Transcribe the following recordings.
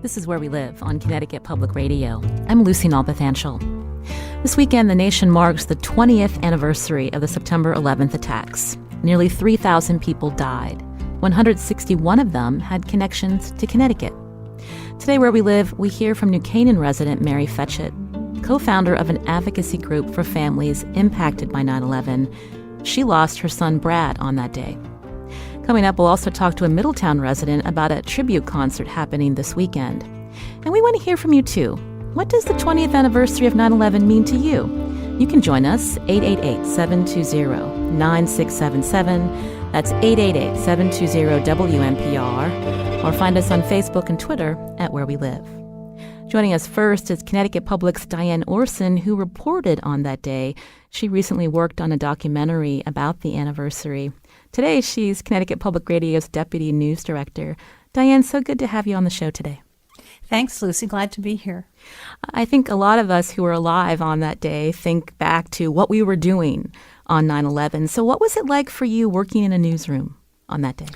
This is Where We Live on Connecticut Public Radio. I'm Lucy Nalpathanchel. This weekend, the nation marks the 20th anniversary of the September 11th attacks. Nearly 3,000 people died. 161 of them had connections to Connecticut. Today, Where We Live, we hear from New Canaan resident Mary Fetchet, co-founder of an advocacy group for families impacted by 9/11. She lost her son Brad on that day. Coming up, we'll also talk to a Middletown resident about a tribute concert happening this weekend. And we want to hear from you, too. What does the 20th anniversary of 9/11 mean to you? You can join us, 888-720-9677. That's 888-720-WNPR. Or find us on Facebook and Twitter at Where We Live. Joining us first is Connecticut Public's Diane Orson, who reported on that day. She recently worked on a documentary about the anniversary. Today, she's Connecticut Public Radio's Deputy News Director. Diane, so good to have you on the show today. Thanks, Lucy. Glad to be here. I think a lot of us who were alive on that day think back to what we were doing on 9/11. So what was it like for you working in a newsroom on that day?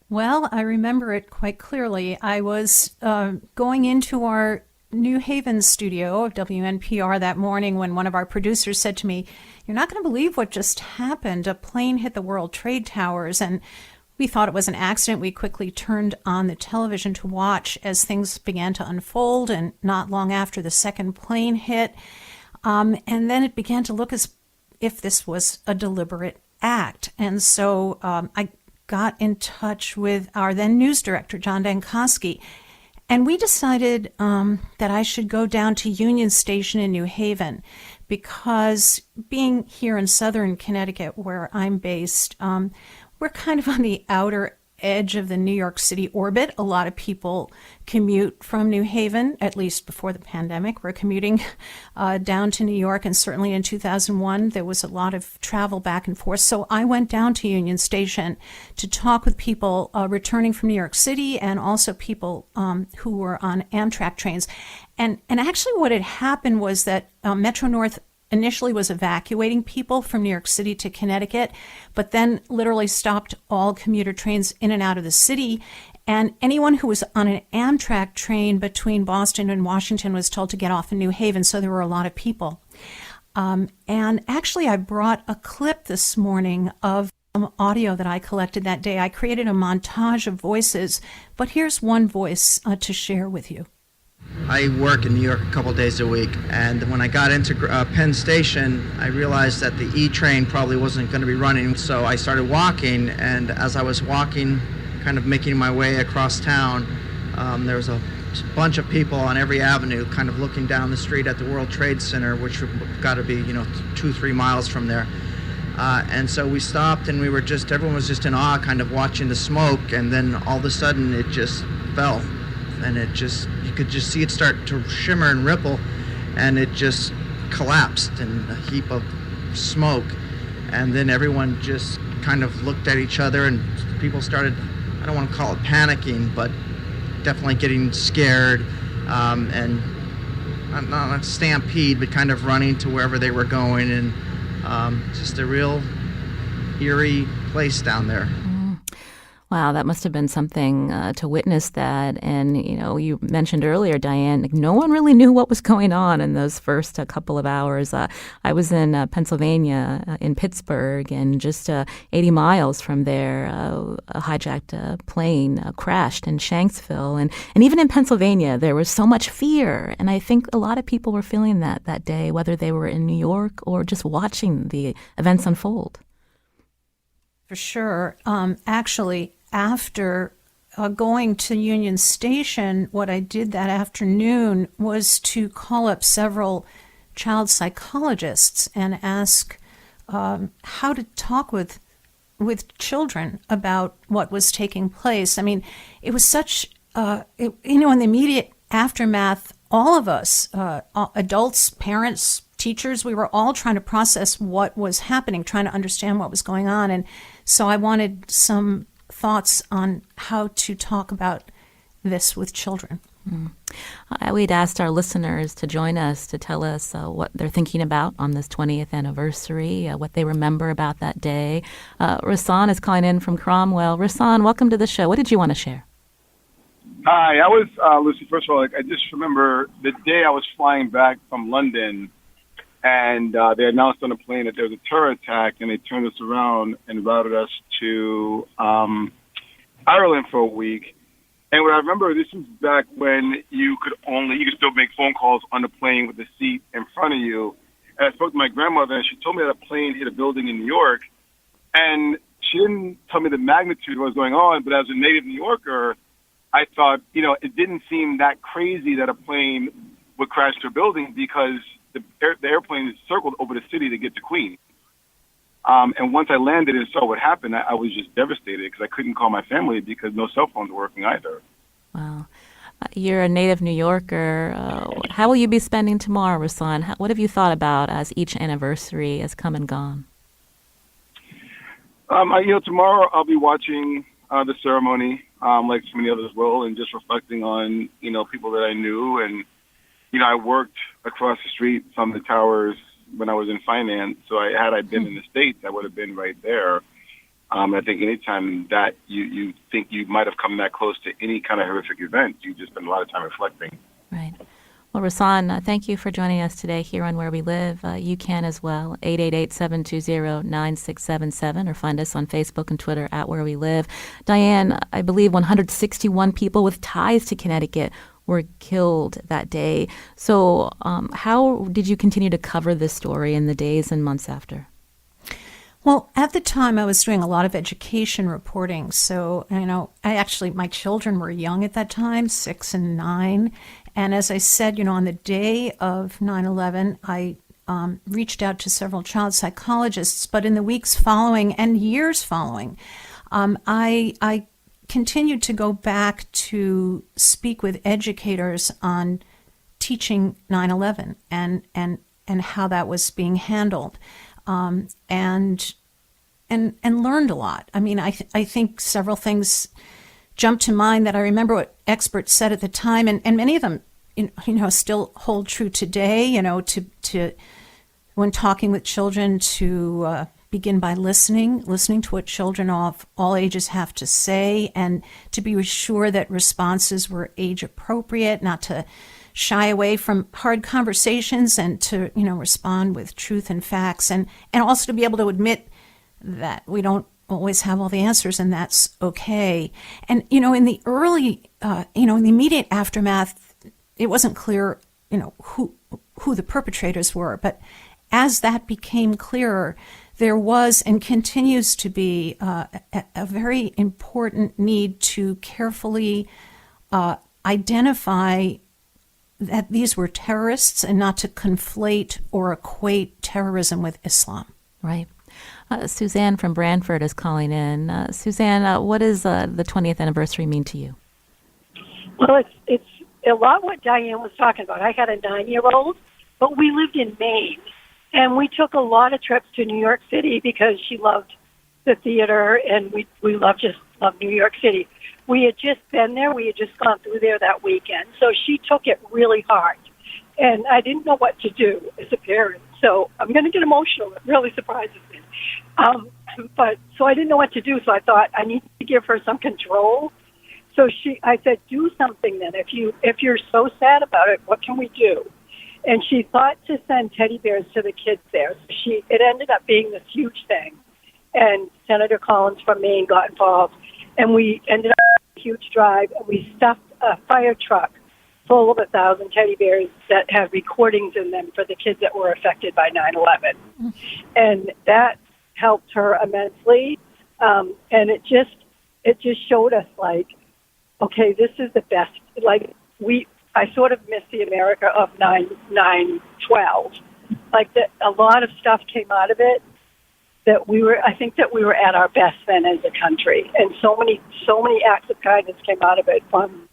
Well, I remember it quite clearly. I was going into our New Haven studio of WNPR that morning when one of our producers said to me, "You're not going to believe what just happened. A plane hit the World Trade Towers." And we thought it was an accident. We quickly turned on the television to watch as things began to unfold. And not long after the second plane hit, and then it began to look as if this was a deliberate act. And so I got in touch with our then news director, John Dankosky, and we decided that I should go down to Union Station in New Haven because being here in southern Connecticut, where I'm based, we're kind of on the outer edge of the New York City orbit. A lot of people commute from New Haven, at least before the pandemic. We're commuting down to New York, and certainly in 2001, there was a lot of travel back and forth. So I went down to Union Station to talk with people returning from New York City and also people who were on Amtrak trains. And actually what had happened was that Metro North initially was evacuating people from New York City to Connecticut, but then literally stopped all commuter trains in and out of the city. And anyone who was on an Amtrak train between Boston and Washington was told to get off in New Haven, so there were a lot of people. And actually, I brought a clip this morning of some audio that I collected that day. I created a montage of voices, but here's one voice to share with you. I work in New York a couple days a week, and when I got into Penn Station, I realized that the E train probably wasn't going to be running, so I started walking, and as I was walking, kind of making my way across town, there was a bunch of people on every avenue kind of looking down the street at the World Trade Center, which got to be, 2-3 miles from there. And so we stopped, and everyone was just in awe, kind of watching the smoke, and then all of a sudden it just fell. And you could just see it start to shimmer and ripple, and it just collapsed in a heap of smoke. And then everyone just kind of looked at each other, and people started, I don't want to call it panicking, but definitely getting scared, and not a stampede, but kind of running to wherever they were going, and just a real eerie place down there. Wow, that must have been something to witness that. And, you mentioned earlier, Diane, no one really knew what was going on in those first couple of hours. I was in Pennsylvania, in Pittsburgh, and just 80 miles from there, a hijacked plane crashed in Shanksville. And even in Pennsylvania, there was so much fear. And I think a lot of people were feeling that day, whether they were in New York or just watching the events unfold. For sure. Actually, after going to Union Station, what I did that afternoon was to call up several child psychologists and ask how to talk with children about what was taking place. I mean, it was such, in the immediate aftermath, all of us, adults, parents, teachers, we were all trying to process what was happening, trying to understand what was going on. And so I wanted some thoughts on how to talk about this with children. We'd asked our listeners to join us to tell us what they're thinking about on this 20th anniversary, what they remember about that day. Rasan is calling in from Cromwell. Rasan, welcome to the show. What did you want to share? Hi, I was, Lucy, first of all, I just remember the day I was flying back from London, and they announced on the plane that there was a terror attack, and they turned us around and routed us to Ireland for a week. And what I remember, this was back when you could still make phone calls on the plane with the seat in front of you. And I spoke to my grandmother, and she told me that a plane hit a building in New York, and she didn't tell me the magnitude of what was going on, but as a native New Yorker, I thought, it didn't seem that crazy that a plane would crash to a building because the airplane circled over the city to get to Queens. And once I landed and saw what happened, I was just devastated because I couldn't call my family because no cell phones were working either. Wow. You're a native New Yorker. How will you be spending tomorrow, Rasan? What have you thought about as each anniversary has come and gone? Tomorrow I'll be watching the ceremony, like so many others will, and just reflecting on, people that I knew. And, I worked across the street from the towers when I was in finance. So had I been in the States, I would have been right there. I think anytime that you think you might have come that close to any kind of horrific event, you just spend a lot of time reflecting. Right. Well, Rasan, thank you for joining us today here on Where We Live. You can as well, 888-720-9677, or find us on Facebook and Twitter at Where We Live. Diane, I believe 161 people with ties to Connecticut were killed that day. So how did you continue to cover this story in the days and months after? Well, at the time, I was doing a lot of education reporting. So, my children were young at that time, 6 and 9. And as I said, on the day of 9/11, I reached out to several child psychologists. But in the weeks following and years following, I continued to go back to speak with educators on teaching 9/11 and how that was being handled. And learned a lot. I mean, I think several things jumped to mind that I remember what experts said at the time, and many of them, still hold true today. To when talking with children, to begin by listening to what children of all ages have to say, and to be sure that responses were age appropriate, not to shy away from hard conversations, and to respond with truth and facts, and also to be able to admit that we don't always have all the answers, and that's okay. And in the early in the immediate aftermath, it wasn't clear who the perpetrators were, but as that became clearer, there was and continues to be a very important need to carefully identify that these were terrorists, and not to conflate or equate terrorism with Islam. Right. Suzanne from Branford is calling in. Suzanne, what does the 20th anniversary mean to you? Well, it's a lot what Diane was talking about. I had a 9-year-old, but we lived in Maine, and we took a lot of trips to New York City because she loved the theater, and we loved New York City. We had just been there. We had just gone through there that weekend. So she took it really hard, and I didn't know what to do as a parent. So I'm going to get emotional. It really surprises me. So I didn't know what to do. So I thought I need to give her some control. So I said, do something then. If you're so sad about it, what can we do? And she thought to send teddy bears to the kids there. So it ended up being this huge thing. And Senator Collins from Maine got involved. And we ended up with a huge drive, and we stuffed a fire truck full of 1,000 teddy bears that had recordings in them for the kids that were affected by 9/11. And that helped her immensely. And it just showed us, like, okay, this is the best. Like, I sort of miss the America of 9/12. Like, that a lot of stuff came out of it I think that we were at our best then as a country. And so many acts of kindness came out of it, from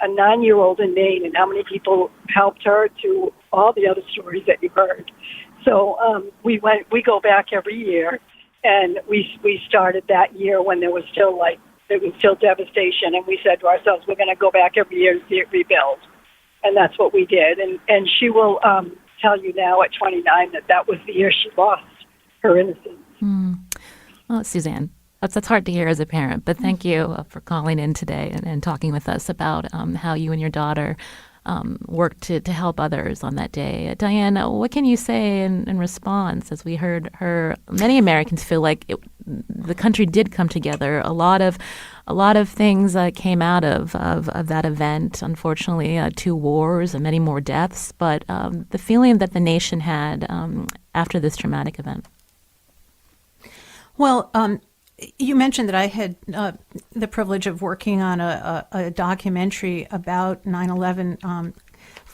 a 9-year-old in Maine, and how many people helped her, to all the other stories that you heard. So we go back every year, and we started that year when there was still devastation, and we said to ourselves, we're going to go back every year and see it rebuild. And that's what we did. And she will tell you now at 29 that was the year she lost her innocence. Well, Suzanne, That's hard to hear as a parent, but thank you for calling in today and talking with us about how you and your daughter worked to help others on that day. Diane, what can you say in response? As we heard her, many Americans feel like the country did come together. A lot of things came out of that event. Unfortunately, 2 wars and many more deaths. But the feeling that the nation had after this traumatic event. Well, you mentioned that I had the privilege of working on a documentary about 9/11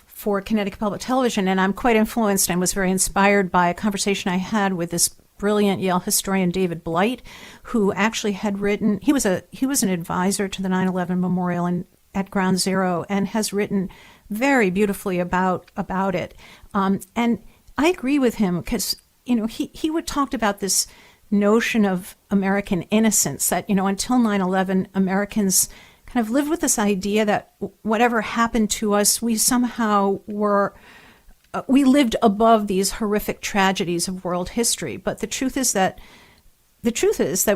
for Connecticut Public Television, and I'm quite influenced and was very inspired by a conversation I had with this brilliant Yale historian David Blight, who actually had written. He was an advisor to the 9/11 Memorial at Ground Zero, and has written very beautifully about it. And I agree with him because he would talk about this notion of American innocence, that until 9/11 Americans kind of lived with this idea that whatever happened to us, we somehow we lived above these horrific tragedies of world history. But the truth is that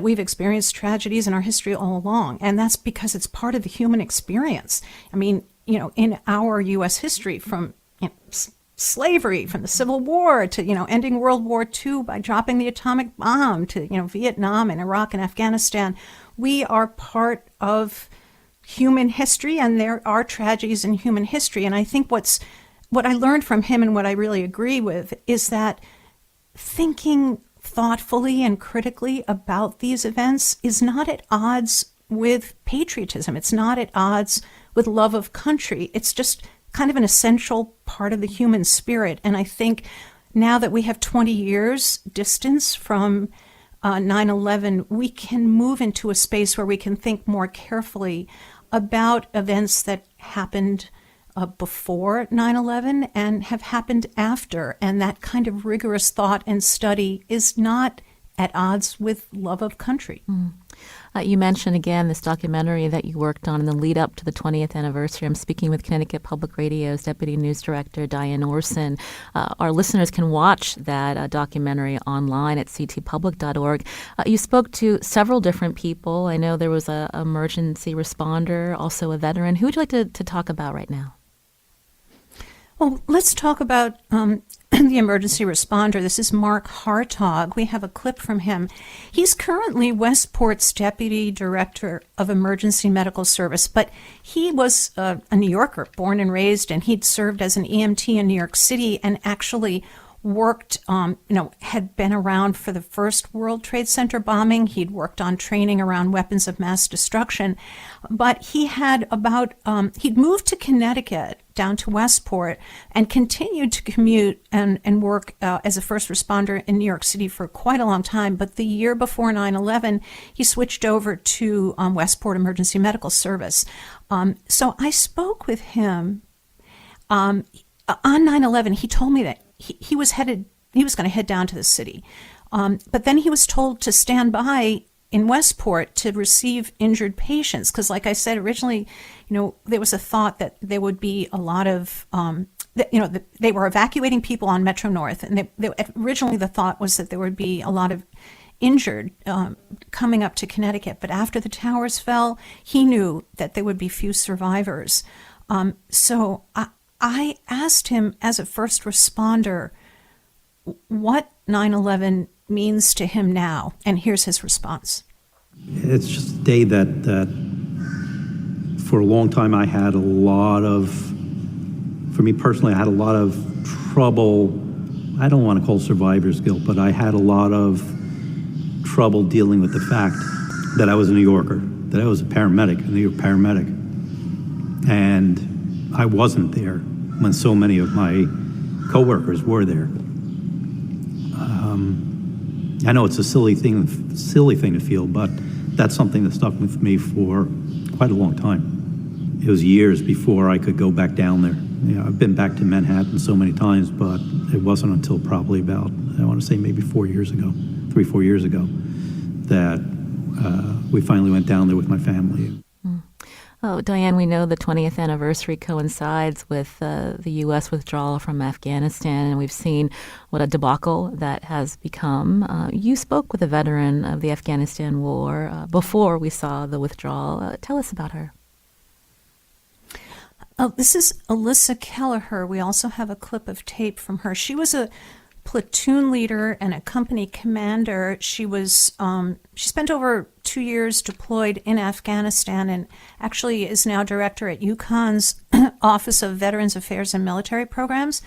we've experienced tragedies in our history all along, and that's because it's part of the human experience. I mean, in our U.S. history, from slavery, from the Civil War to ending World War II by dropping the atomic bomb, to Vietnam and Iraq and Afghanistan, we are part of human history, and there are tragedies in human history. And I think what I learned from him, and what I really agree with, is that thinking thoughtfully and critically about these events is not at odds with patriotism. It's not at odds with love of country. It's just kind of an essential part of the human spirit. And I think now that we have 20 years distance from 9/11, we can move into a space where we can think more carefully about events that happened before 9/11 and have happened after. And that kind of rigorous thought and study is not at odds with love of country. You mentioned again this documentary that you worked on in the lead up to the 20th anniversary. I'm speaking with Connecticut Public Radio's Deputy News Director, Diane Orson. Our listeners can watch that documentary online at ctpublic.org. You spoke to several different people. I know there was an emergency responder, also a veteran. Who would you like to talk about right now? Well, let's talk about the emergency responder. This is Mark Hartog. We have a clip from him. He's currently Westport's Deputy Director of Emergency Medical Service, but he was a New Yorker, born and raised, and he'd served as an EMT in New York City and actually worked, had been around for the first World Trade Center bombing. He'd worked on training around weapons of mass destruction. But he had he'd moved to Connecticut, down to Westport, and continued to commute and work as a first responder in New York City for quite a long time. But the year before 9/11, he switched over to Westport Emergency Medical Service. So I spoke with him on 9/11. He told me that he was going to head down to the city. But then he was told to stand by in Westport to receive injured patients. Because like I said, originally, there was a thought that there would be a lot of, they were evacuating people on Metro North. And originally the thought was that there would be a lot of injured coming up to Connecticut. But after the towers fell, he knew that there would be few survivors. So I asked him as a first responder what 9/11 means to him now, and here's his response. It's just a day that for a long time I had a lot of, for me personally, I had a lot of trouble. I don't want to call survivor's guilt, but I had a lot of trouble dealing with the fact that I was a New Yorker, that I was a paramedic, a New York paramedic, and I wasn't there when so many of my coworkers were there. I know it's a silly thing to feel, but that's something that stuck with me for quite a long time. It was years before I could go back down there. I've been back to Manhattan so many times, but it wasn't until probably about, I want to say maybe 4 years ago, 3-4 years ago, that we finally went down there with my family. Oh, Diane, we know the 20th anniversary coincides with the U.S. withdrawal from Afghanistan, and we've seen what a debacle that has become. You spoke with a veteran of the Afghanistan war before we saw the withdrawal. Tell us about her. This is Alyssa Kelleher. We also have a clip of tape from her. She was a platoon leader and a company commander. She spent over 2 years deployed in Afghanistan and actually is now director at UConn's Office of Veterans Affairs and Military Programs.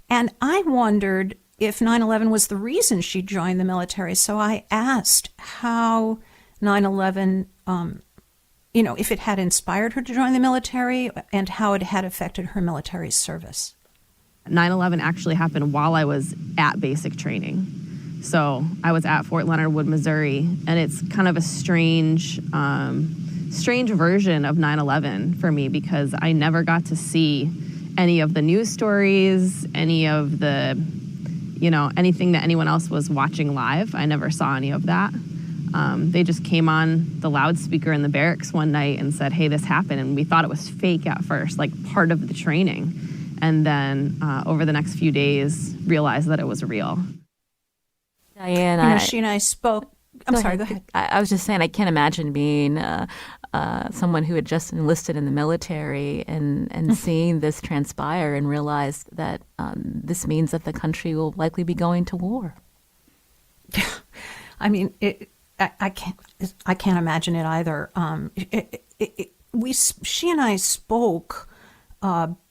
And I wondered if 9/11 was the reason she joined the military. So I asked how 9/11, if it had inspired her to join the military and how it had affected her military service. 9/11 actually happened while I was at basic training. So I was at Fort Leonard Wood, Missouri, and it's kind of a strange version of 9/11 for me because I never got to see any of the news stories, any of the, anything that anyone else was watching live. I never saw any of that. They just came on the loudspeaker in the barracks one night and said, hey, this happened. And we thought it was fake at first, like part of the training. And then over the next few days, realized that it was real. Diane, she and I spoke. I'm sorry, go ahead. I was just saying, I can't imagine being someone who had just enlisted in the military and seeing this transpire and realized that this means that the country will likely be going to war. I mean, I can't imagine it either. She and I spoke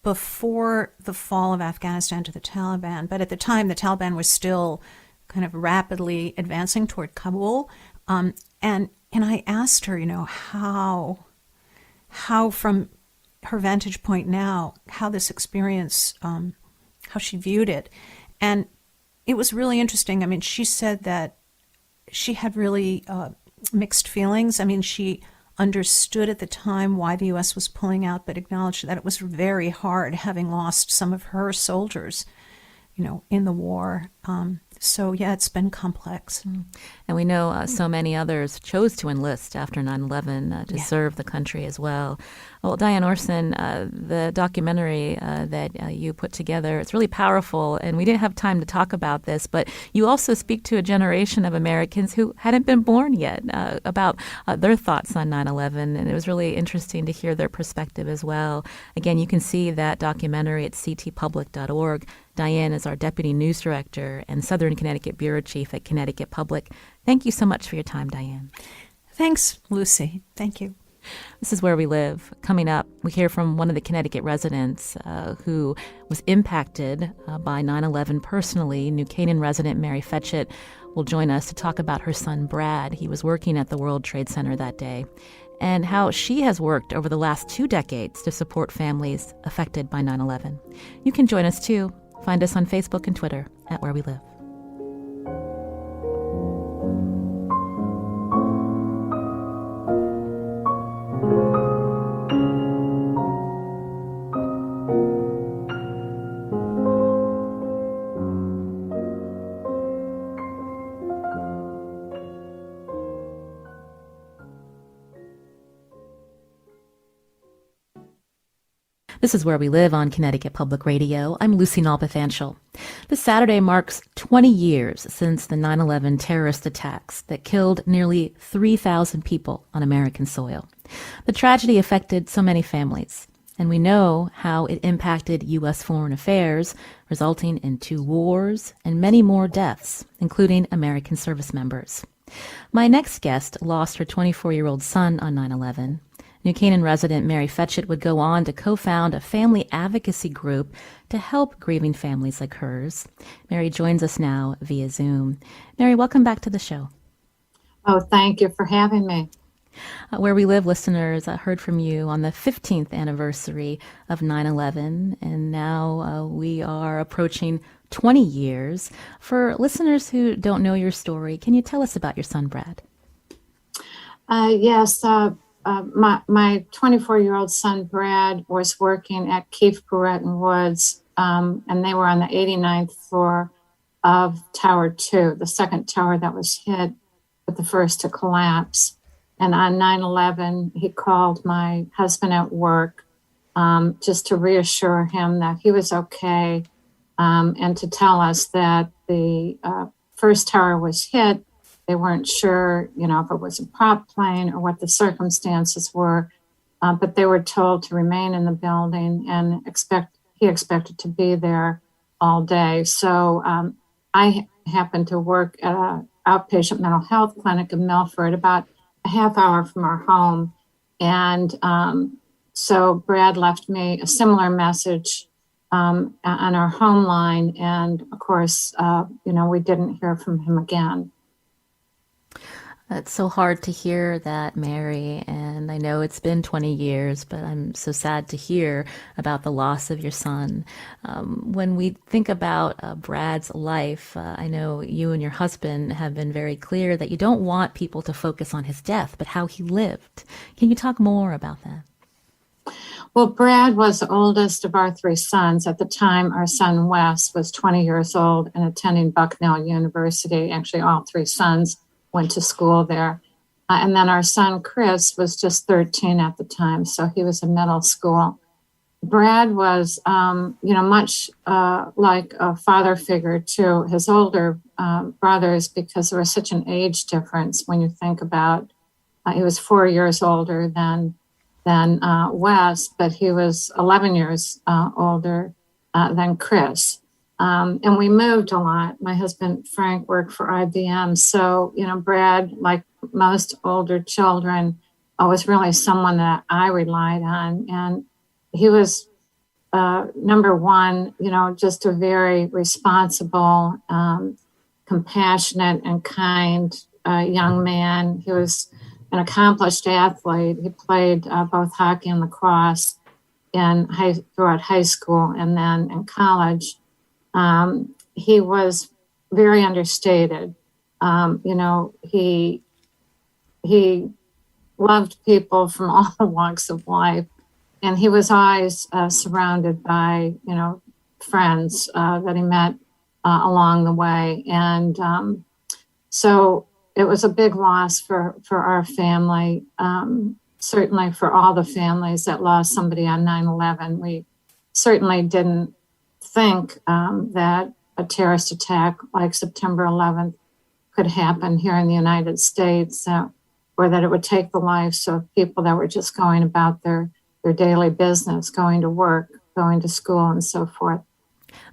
before the fall of Afghanistan to the Taliban, but at the time the Taliban was still kind of rapidly advancing toward Kabul, and I asked her, how from her vantage point now, how this experience, how she viewed it, and it was really interesting. I mean, she said that she had really mixed feelings. I mean, she understood at the time why the U.S. was pulling out, but acknowledged that it was very hard having lost some of her soldiers, in the war. So, yeah, it's been complex. And we know so many others chose to enlist after 9/11 to serve the country as well. Well, Diane Orson, the documentary that you put together, it's really powerful, and we didn't have time to talk about this, but you also speak to a generation of Americans who hadn't been born yet about their thoughts on 9/11, and it was really interesting to hear their perspective as well. Again, you can see that documentary at ctpublic.org. Diane is our Deputy News Director and Southern Connecticut Bureau Chief at Connecticut Public. Thank you so much for your time, Diane. Thanks, Lucy. Thank you. This is Where We Live. Coming up, we hear from one of the Connecticut residents who was impacted by 9/11 personally. New Canaan resident Mary Fetchet will join us to talk about her son, Brad. He was working at the World Trade Center that day, and how she has worked over the last 2 decades to support families affected by 9/11. You can join us, too. Find us on Facebook and Twitter at Where We Live. This is Where We Live on Connecticut Public Radio. I'm Lucy Nalpathanchel. This Saturday marks 20 years since the 9/11 terrorist attacks that killed nearly 3,000 people on American soil. The tragedy affected so many families, and we know how it impacted U.S. foreign affairs, resulting in 2 wars and many more deaths, including American service members. My next guest lost her 24-year-old son on 9/11. New Canaan resident Mary Fetchet would go on to co-found a family advocacy group to help grieving families like hers. Mary joins us now via Zoom. Mary, welcome back to the show. Oh, thank you for having me. Where We Live listeners heard from you on the 15th anniversary of 9/11, and now we are approaching 20 years. For listeners who don't know your story, can you tell us about your son, Brad? Yes. My 24-year-old son, Brad, was working at Keefe, Barrett, and Woods, and they were on the 89th floor of Tower 2, the second tower that was hit, but the first to collapse. And on 9/11, he called my husband at work just to reassure him that he was okay, and to tell us that the first tower was hit. They weren't sure, if it was a prop plane or what the circumstances were, but they were told to remain in the building and he expected to be there all day. So I happened to work at an outpatient mental health clinic in Milford, about a half hour from our home. And so Brad left me a similar message on our home line. And of course, we didn't hear from him again. It's so hard to hear that, Mary, and I know it's been 20 years, but I'm so sad to hear about the loss of your son. When we think about Brad's life, I know you and your husband have been very clear that you don't want people to focus on his death, but how he lived. Can you talk more about that? Well, Brad was the oldest of our three sons. At the time, our son Wes was 20 years old and attending Bucknell University. Actually, all three sons went to school there. And then our son Chris was just 13 at the time, so he was in middle school. Brad was, much like a father figure to his older brothers, because there was such an age difference when you think about, he was 4 years older than Wes, but he was 11 years older than Chris. And we moved a lot. My husband, Frank, worked for IBM. So, Brad, like most older children, was really someone that I relied on. And he was, number one, just a very responsible, compassionate and kind young man. He was an accomplished athlete. He played both hockey and lacrosse throughout high school and then in college. He was very understated. He loved people from all walks of life, and he was always surrounded by, friends that he met along the way. And so it was a big loss for our family, certainly for all the families that lost somebody on 9/11. We certainly didn't think that a terrorist attack like September 11th could happen here in the United States, or that it would take the lives of people that were just going about their daily business, going to work, going to school, and so forth.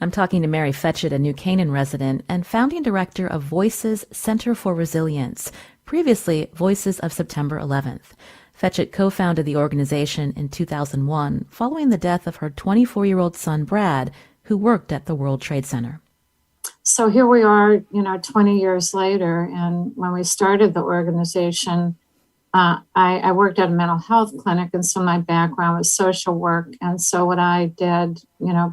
I'm talking to Mary Fetchet, a New Canaan resident and founding director of Voices Center for Resilience, previously Voices of September 11th. Fetchet co-founded the organization in 2001 following the death of her 24-year-old son, Brad, who worked at the World Trade Center. So here we are, 20 years later, and when we started the organization, I worked at a mental health clinic, and so my background was social work. And so what I did,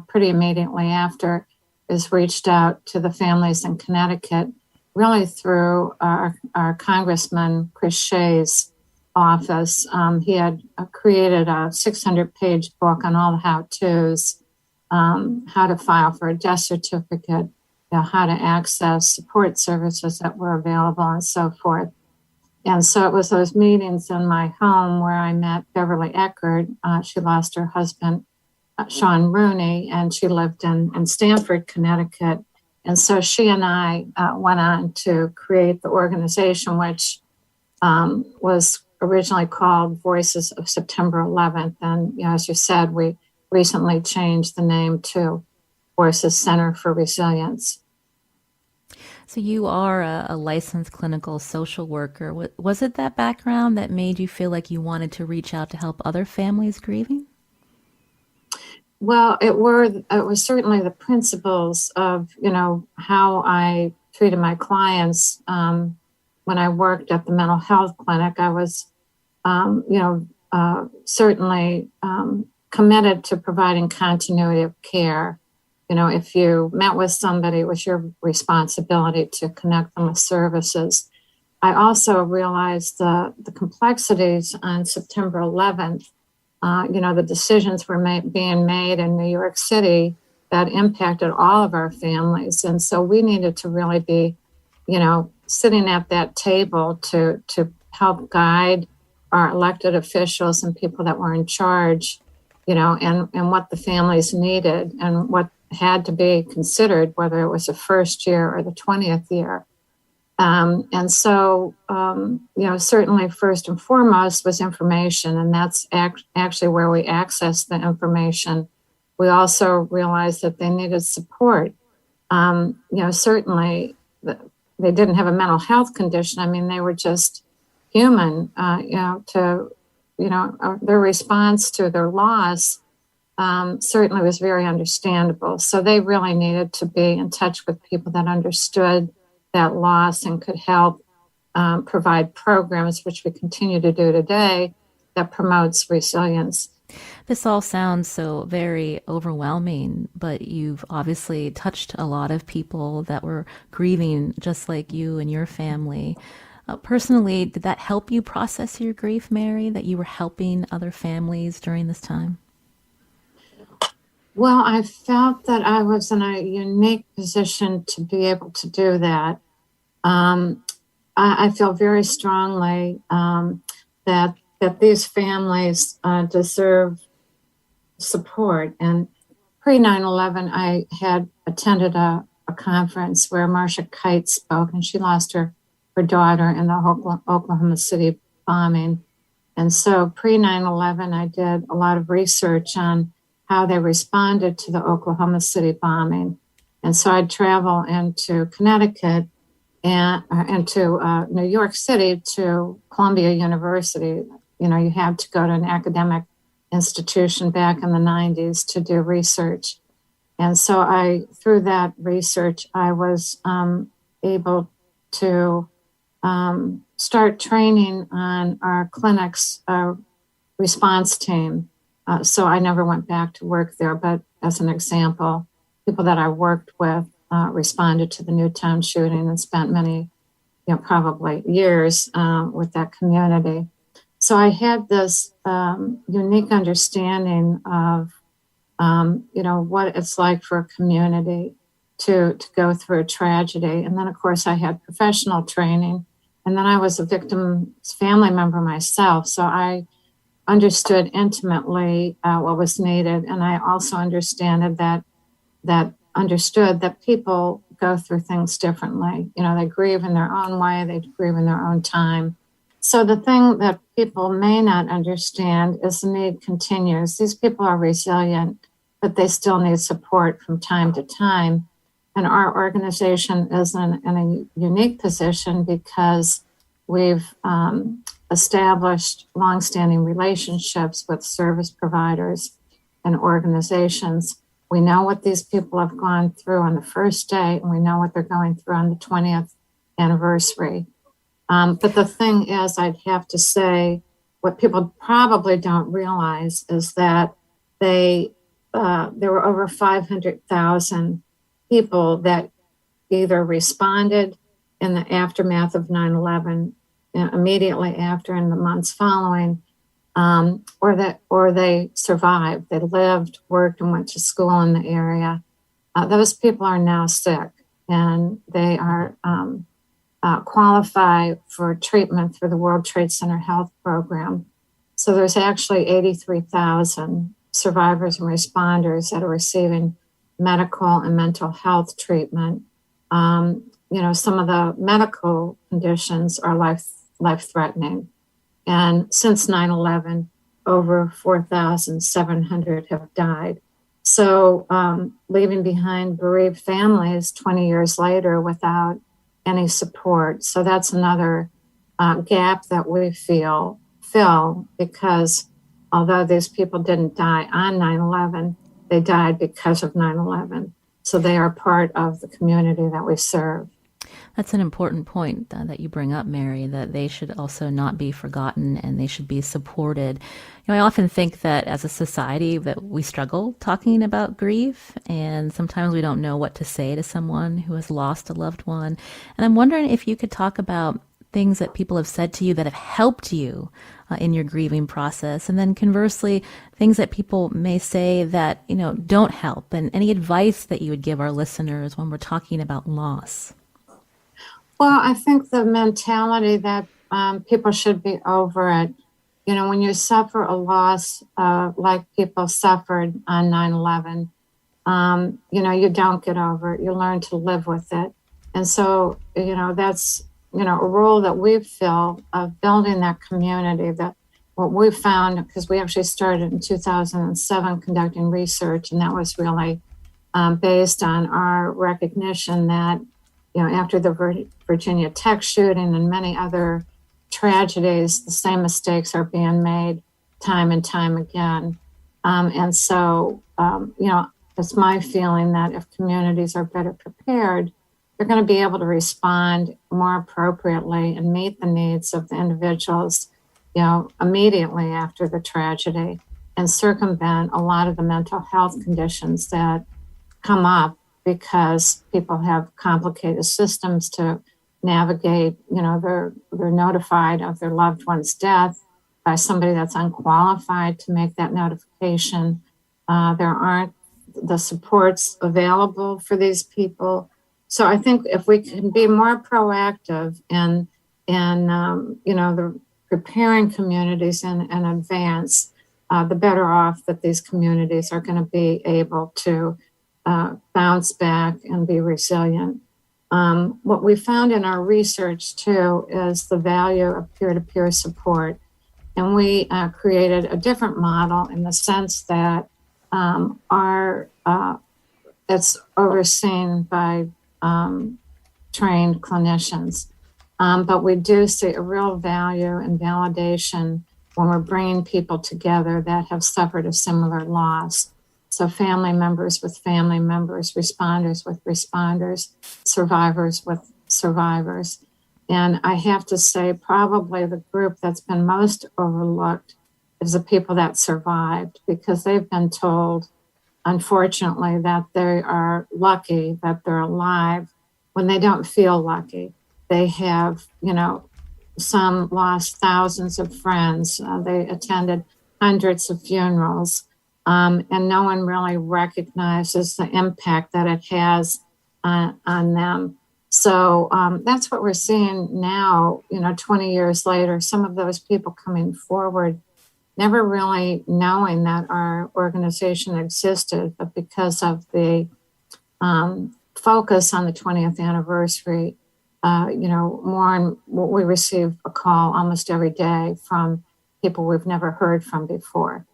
pretty immediately after is reached out to the families in Connecticut, really through our Congressman Chris Shea's office. He had created a 600-page book on all the how-tos, how to file for a death certificate, how to access support services that were available, and so forth. And so it was those meetings in my home where I met Beverly Eckert. She lost her husband, Sean Rooney, and she lived in Stamford, Connecticut. And so she and I went on to create the organization, which was originally called Voices of September 11th. And as you said, we recently changed the name to Voices Center for Resilience. So you are a licensed clinical social worker. Was it that background that made you feel like you wanted to reach out to help other families grieving? Well, it was certainly the principles of, how I treated my clients. When I worked at the mental health clinic, I was, certainly committed to providing continuity of care. If you met with somebody, it was your responsibility to connect them with services. I also realized the complexities on September 11th. The decisions were being made in New York City that impacted all of our families. And so we needed to really be, sitting at that table to help guide our elected officials and people that were in charge, and what the families needed and what had to be considered, whether it was the first year or the 20th year. And so, certainly first and foremost was information, and that's actually where we accessed the information. We also realized that they needed support. Certainly they didn't have a mental health condition. I mean, they were just human, their response to their loss certainly was very understandable. So they really needed to be in touch with people that understood that loss and could help provide programs, which we continue to do today, that promotes resilience. This all sounds so very overwhelming, but you've obviously touched a lot of people that were grieving just like you and your family. Personally, did that help you process your grief, Mary, that you were helping other families during this time? Well, I felt that I was in a unique position to be able to do that. I feel very strongly that these families deserve support. And pre 9/11, I had attended a conference where Marcia Kite spoke, and she lost her daughter in the Oklahoma City bombing. And so pre 9/11, I did a lot of research on how they responded to the Oklahoma City bombing. And so I'd travel into Connecticut and to New York City to Columbia University. You had to go to an academic institution back in the 90s to do research. And so through that research, I was able to start training on our clinic's response team. So I never went back to work there, but as an example, people that I worked with responded to the Newtown shooting and spent many, probably years with that community. So I had this unique understanding of, what it's like for a community to go through a tragedy. And then, of course, I had professional training. And then I was a victim's family member myself. So I understood intimately what was needed. And I also understood that people go through things differently. They grieve in their own way, they grieve in their own time. So the thing that people may not understand is the need continues. These people are resilient, but they still need support from time to time. And our organization is in a unique position because we've established longstanding relationships with service providers and organizations. We know what these people have gone through on the first day, and we know what they're going through on the 20th anniversary. But the thing is, I'd have to say, what people probably don't realize is that there were over 500,000 people that either responded in the aftermath of 9/11, immediately after, in the months following, or they survived. They lived, worked, and went to school in the area. Those people are now sick, and they are qualify for treatment through the World Trade Center Health Program. So there's actually 83,000 survivors and responders that are receiving medical and mental health treatment. Some of the medical conditions are life-threatening. And since 9/11, over 4,700 have died. So leaving behind bereaved families 20 years later without any support. So that's another gap that we fill because although these people didn't die on 9/11, they died because of 9/11. So they are part of the community that we serve. That's an important point that you bring up, Mary, that they should also not be forgotten and they should be supported. I often think that as a society that we struggle talking about grief, and sometimes we don't know what to say to someone who has lost a loved one. And I'm wondering if you could talk about things that people have said to you that have helped you in your grieving process, and then conversely, things that people may say that, don't help, and any advice that you would give our listeners when we're talking about loss. Well, I think the mentality that people should be over it. You know, when you suffer a loss like people suffered on 9/11, you know, you don't get over it. You learn to live with it. And so, you know, that's, you know, a role that we've filled of building that community. That what we found, because we actually started in 2007 conducting research, and that was really based on our recognition that, you know, after the Virginia Tech shooting and many other tragedies, the same mistakes are being made time and time again. And so, you know, it's my feeling that if communities are better prepared, they're going to be able to respond more appropriately and meet the needs of the individuals, you know, immediately after the tragedy, and circumvent a lot of the mental health conditions that come up because people have complicated systems to navigate. You know, they're notified of their loved one's death by somebody that's unqualified to make that notification. There aren't the supports available for these people. So I think if we can be more proactive in you know, the preparing communities in advance, the better off that these communities are going to be able to bounce back and be resilient. What we found in our research too is the value of peer-to-peer support. And we created a different model in the sense that it's overseen by trained clinicians. But we do see a real value and validation when we're bringing people together that have suffered a similar loss. So family members with family members, responders with responders, survivors with survivors. And I have to say, probably the group that's been most overlooked is the people that survived, because they've been told, unfortunately, that they are lucky that they're alive when they don't feel lucky. They have, you know, some lost thousands of friends. They attended hundreds of funerals. And no one really recognizes the impact that it has on them. So that's what we're seeing now, you know, 20 years later, some of those people coming forward, never really knowing that our organization existed, but because of the focus on the 20th anniversary, you know, more and we receive a call almost every day from people we've never heard from before.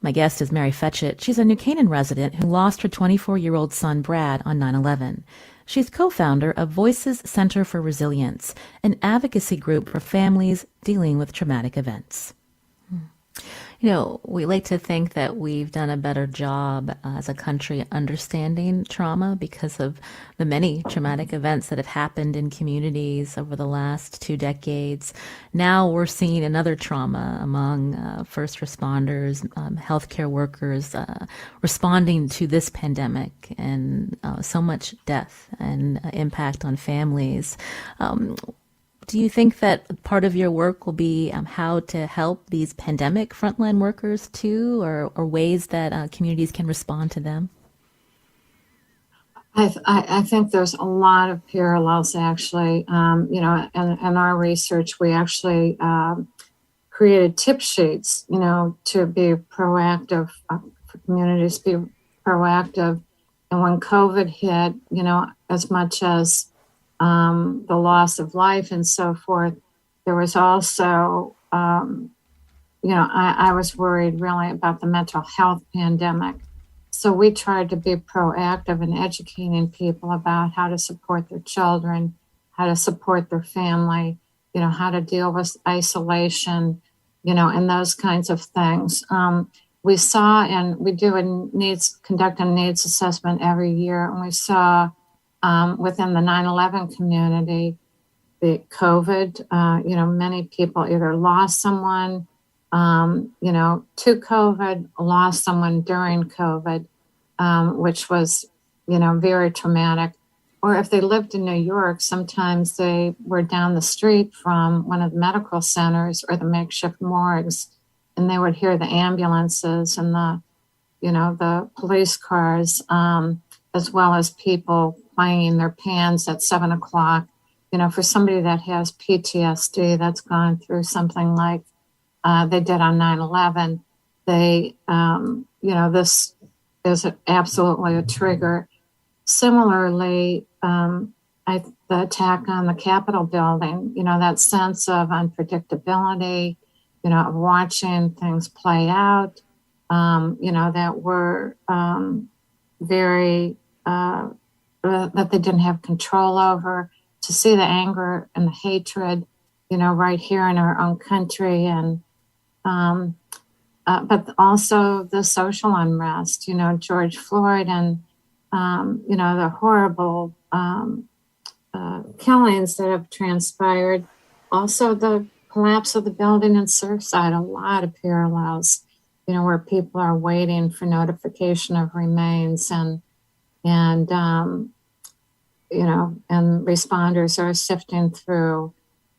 My guest is Mary Fetchet. She's a New Canaan resident who lost her 24-year-old son, Brad, on 9/11. She's co-founder of Voices Center for Resilience, an advocacy group for families dealing with traumatic events. You know, we like to think that we've done a better job as a country understanding trauma because of the many traumatic events that have happened in communities over the last 2 decades. Now we're seeing another trauma among first responders, healthcare workers, responding to this pandemic, and so much death and impact on families. Do you think that part of your work will be how to help these pandemic frontline workers too, or ways that communities can respond to them? I think there's a lot of parallels, actually. You know, in our research, we actually created tip sheets, you know, to be proactive, for communities to be proactive. And when COVID hit, you know, as much as the loss of life and so forth, there was also, you know, I was worried really about the mental health pandemic. So we tried to be proactive in educating people about how to support their children, how to support their family, you know, how to deal with isolation, you know, and those kinds of things. We saw, and we do conduct a needs assessment every year, and we saw within the 9/11 community, the COVID, you know, many people either lost someone, you know, to COVID, lost someone during COVID, which was, you know, very traumatic. Or if they lived in New York, sometimes they were down the street from one of the medical centers or the makeshift morgues, and they would hear the ambulances and the, you know, the police cars, as well as people playing their pans at 7 o'clock for somebody that has PTSD, that's gone through something like they did on 9/11, this is absolutely a trigger. Similarly, the attack on the Capitol building, that sense of unpredictability, of watching things play out, that were very, that they didn't have control over, to see the anger and the hatred, right here in our own country. And, but also the social unrest, George Floyd and, the horrible killings that have transpired. Also the collapse of the building in Surfside, a lot of parallels, where people are waiting for notification of remains and responders are sifting through,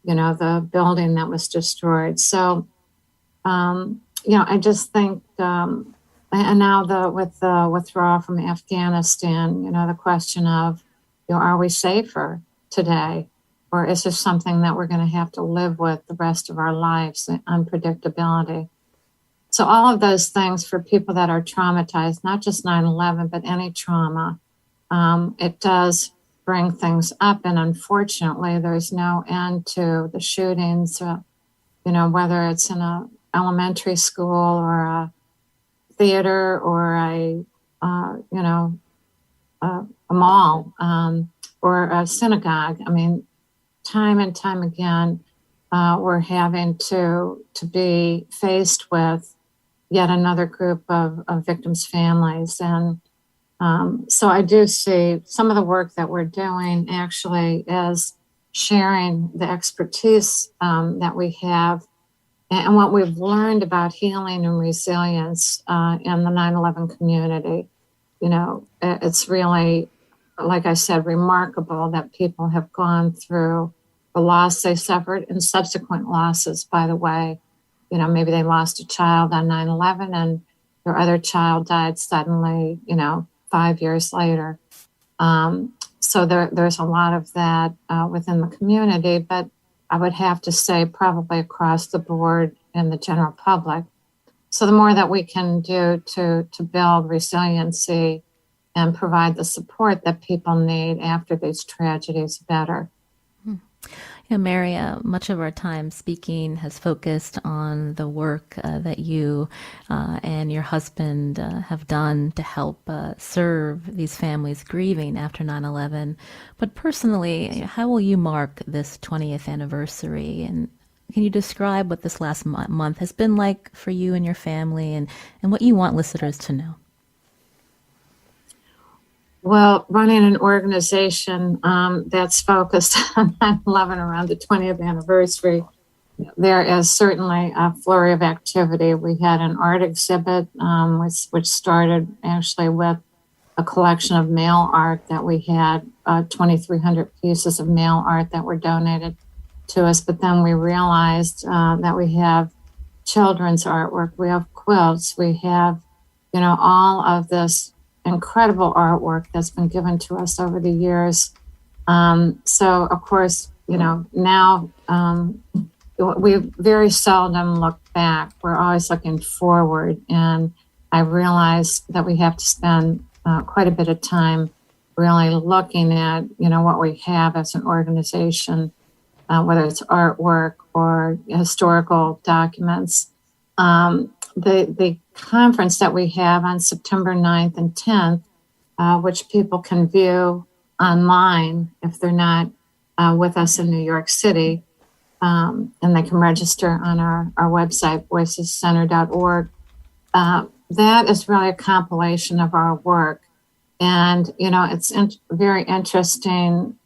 the building that was destroyed. So, I just think, and now with the withdrawal from Afghanistan, the question of, are we safer today? Or is this something that we're going to have to live with the rest of our lives, the unpredictability? So all of those things for people that are traumatized, not just 9/11, but any trauma, it does bring things up. And unfortunately, there's no end to the shootings, whether it's in a elementary school or a theater or a mall or a synagogue. I mean, time and time again, we're having to be faced with yet another group of victims' families. And so I do see some of the work that we're doing actually is sharing the expertise that we have and what we've learned about healing and resilience in the 9/11 community. It's really, like I said, remarkable that people have gone through the loss they suffered and subsequent losses, by the way. Maybe they lost a child on 9/11 and their other child died suddenly, 5 years later. So there's a lot of that within the community, but I would have to say probably across the board in the general public. So the more that we can do to build resiliency and provide the support that people need after these tragedies, better. Mary, much of our time speaking has focused on the work that you and your husband have done to help serve these families grieving after 9/11. But personally, how will you mark this 20th anniversary? And can you describe what this last month has been like for you and your family and what you want listeners to know? Well, running an organization that's focused on 9/11 around the 20th anniversary, there is certainly a flurry of activity. We had an art exhibit, which started actually with a collection of mail art that we had, 2,300 pieces of mail art that were donated to us. But then we realized that we have children's artwork, we have quilts, we have, all of this incredible artwork that's been given to us over the years. So, of course, now we very seldom look back. We're always looking forward. And I realize that we have to spend quite a bit of time really looking at, what we have as an organization, whether it's artwork or historical documents. The conference that we have on September 9th and 10th, which people can view online if they're not with us in New York City, and they can register on our website, voicescenter.org. That is really a compilation of our work. And, it's very interesting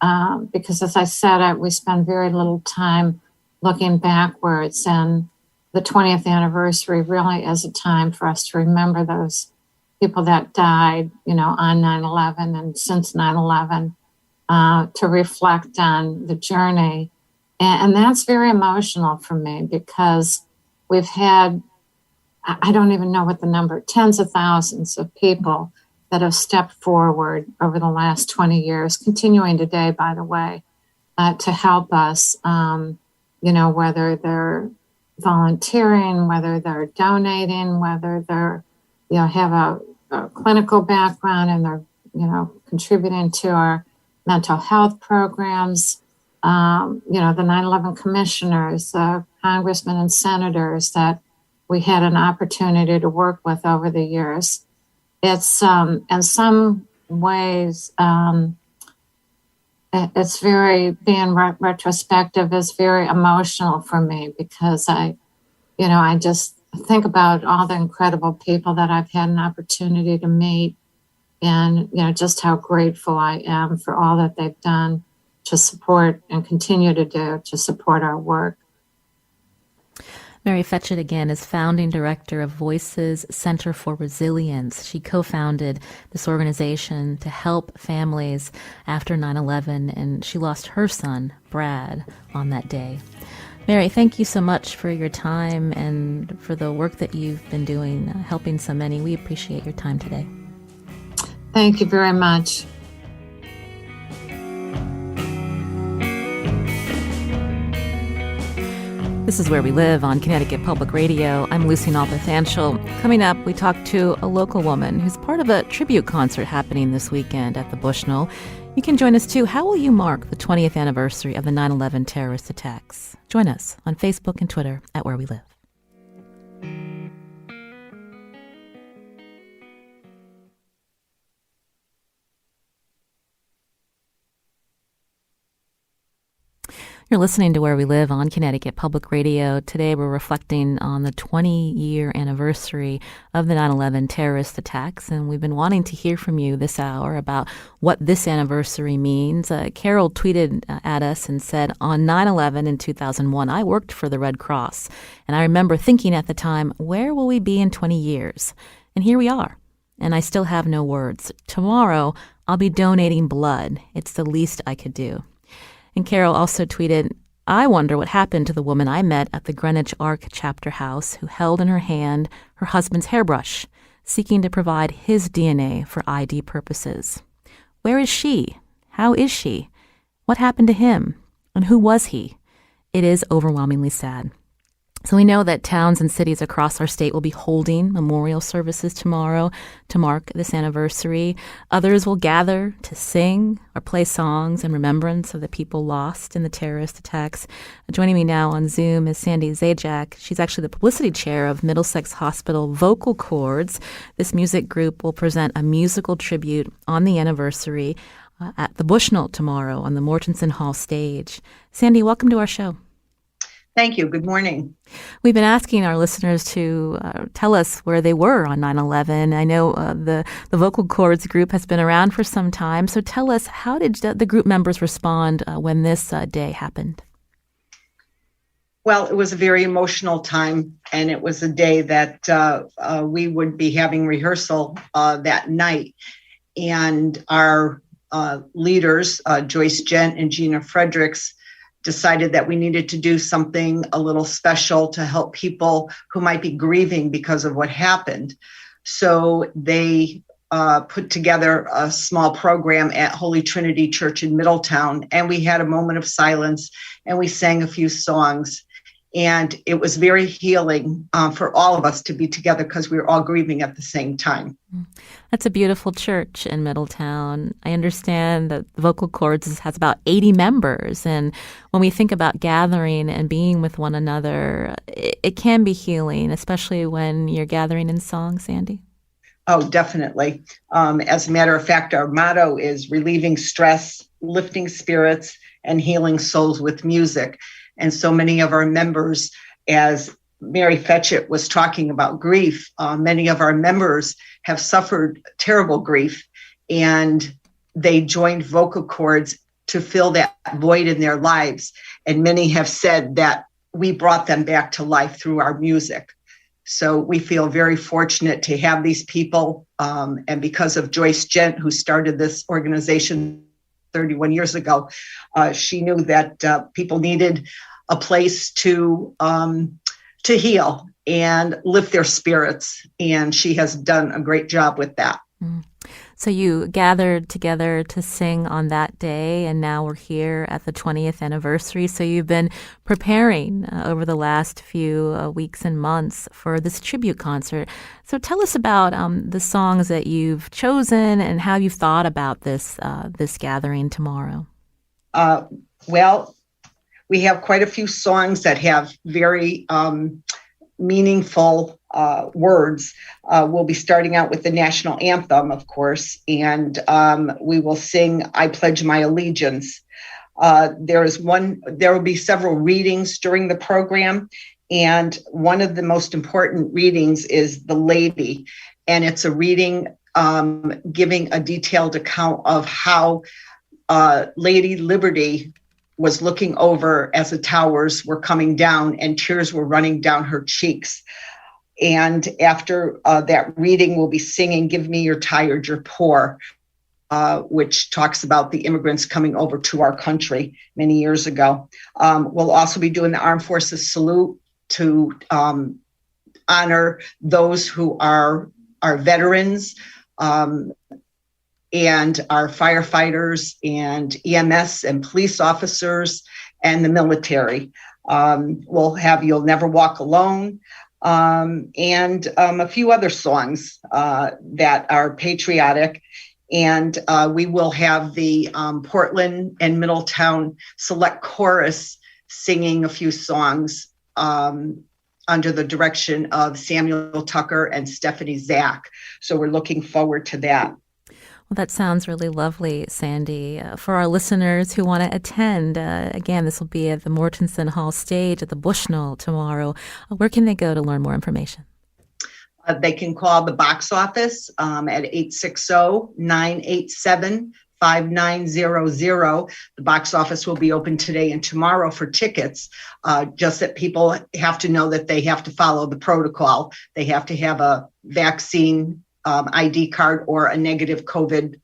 because, as I said, we spend very little time looking backwards, and the 20th anniversary really is a time for us to remember those people that died, on 9/11 and since 9/11, to reflect on the journey. And that's very emotional for me because we've had, I don't even know what the number, tens of thousands of people that have stepped forward over the last 20 years, continuing today, by the way, to help us, whether they're volunteering, whether they're donating, whether they're, have a clinical background and they're, contributing to our mental health programs, the 9/11 commissioners, congressmen and senators that we had an opportunity to work with over the years. It's, in some ways, it's being retrospective is very emotional for me because I just think about all the incredible people that I've had an opportunity to meet and, just how grateful I am for all that they've done to support and continue to do to support our work. Mary Fetchet, again, is founding director of Voices Center for Resilience. She co-founded this organization to help families after 9/11, and she lost her son, Brad, on that day. Mary, thank you so much for your time and for the work that you've been doing, helping so many. We appreciate your time today. Thank you very much. This is Where We Live on Connecticut Public Radio. I'm Lucy Nalpathanchel. Coming up, we talk to a local woman who's part of a tribute concert happening this weekend at the Bushnell. You can join us too. How will you mark the 20th anniversary of the 9/11 terrorist attacks? Join us on Facebook and Twitter at Where We Live. You're listening to Where We Live on Connecticut Public Radio. Today we're reflecting on the 20-year anniversary of the 9/11 terrorist attacks, and we've been wanting to hear from you this hour about what this anniversary means. Carol tweeted at us and said, on 9/11 in 2001, I worked for the Red Cross, and I remember thinking at the time, where will we be in 20 years? And here we are, and I still have no words. Tomorrow, I'll be donating blood. It's the least I could do. And Carol also tweeted, I wonder what happened to the woman I met at the Greenwich Arc chapter house who held in her hand her husband's hairbrush, seeking to provide his DNA for ID purposes. Where is she? How is she? What happened to him? And who was he? It is overwhelmingly sad. So we know that towns and cities across our state will be holding memorial services tomorrow to mark this anniversary. Others will gather to sing or play songs in remembrance of the people lost in the terrorist attacks. Joining me now on Zoom is Sandy Zajac. She's actually the publicity chair of Middlesex Hospital Vocal Chords. This music group will present a musical tribute on the anniversary at the Bushnell tomorrow on the Mortensen Hall stage. Sandy, welcome to our show. Thank you. Good morning. We've been asking our listeners to tell us where they were on 9/11. I know the Vocal Chords group has been around for some time. So tell us, how did the group members respond when this day happened? Well, it was a very emotional time, and it was a day that we would be having rehearsal that night. And our leaders, Joyce Gent and Gina Fredericks, decided that we needed to do something a little special to help people who might be grieving because of what happened. So they put together a small program at Holy Trinity Church in Middletown, and we had a moment of silence, and we sang a few songs. And it was very healing for all of us to be together because we were all grieving at the same time. That's a beautiful church in Middletown. I understand that the Vocal Chords has about 80 members. And when we think about gathering and being with one another, it can be healing, especially when you're gathering in song, Sandy. Oh, definitely. As a matter of fact, our motto is relieving stress, lifting spirits, and healing souls with music. And so many of our members, as Mary Fetchet was talking about grief, many of our members have suffered terrible grief, and they joined Vocal Chords to fill that void in their lives. And many have said that we brought them back to life through our music. So we feel very fortunate to have these people. And because of Joyce Gent, who started this organization 31 years ago, she knew that people needed a place to heal and lift their spirits, and she has done a great job with that. So you gathered together to sing on that day, and now we're here at the 20th anniversary. So you've been preparing over the last few weeks and months for this tribute concert. So tell us about the songs that you've chosen and how you've thought about this gathering tomorrow. Well, we have quite a few songs that have very meaningful words. We'll be starting out with the national anthem, of course, and we will sing I Pledge My Allegiance. There will be several readings during the program, and one of the most important readings is The Lady, and it's a reading giving a detailed account of how Lady Liberty was looking over as the towers were coming down and tears were running down her cheeks. And after that reading, we'll be singing Give Me You're Tired, You're Poor, which talks about the immigrants coming over to our country many years ago. We'll also be doing the Armed Forces Salute to honor those who are our veterans and our firefighters and EMS and police officers and the military. We'll have You'll Never Walk Alone, and a few other songs that are patriotic. And we will have the Portland and Middletown Select Chorus singing a few songs under the direction of Samuel Tucker and Stephanie Zajac. So we're looking forward to that. Well, that sounds really lovely, Sandy. For our listeners who want to attend, again, this will be at the Mortensen Hall stage at the Bushnell tomorrow. Where can they go to learn more information? They can call the box office at 860-987-5900. The box office will be open today and tomorrow for tickets, just that people have to know that they have to follow the protocol. They have to have a vaccine ID card or a negative COVID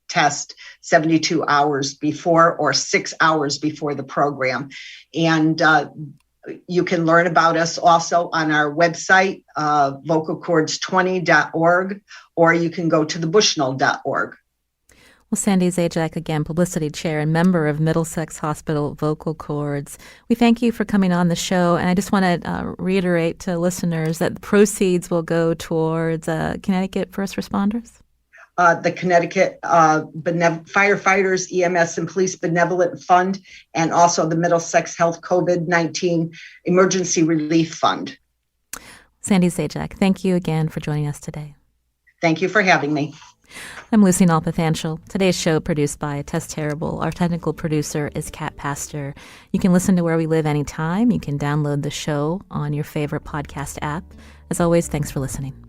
test 72 hours before or 6 hours before the program. And you can learn about us also on our website, vocalchords20.org, or you can go to thebushnell.org. Well, Sandy Zajac, again, Publicity Chair and member of Middlesex Hospital Vocal Chords. We thank you for coming on the show, and I just want to reiterate to listeners that the proceeds will go towards Connecticut first responders. The Connecticut Firefighters, EMS, and Police Benevolent Fund, and also the Middlesex Health COVID-19 Emergency Relief Fund. Sandy Zajac, thank you again for joining us today. Thank you for having me. I'm Lucy Nalpathanchel. Today's show produced by Tess Terrible. Our technical producer is Kat Pastor. You can listen to Where We Live anytime. You can download the show on your favorite podcast app. As always, thanks for listening.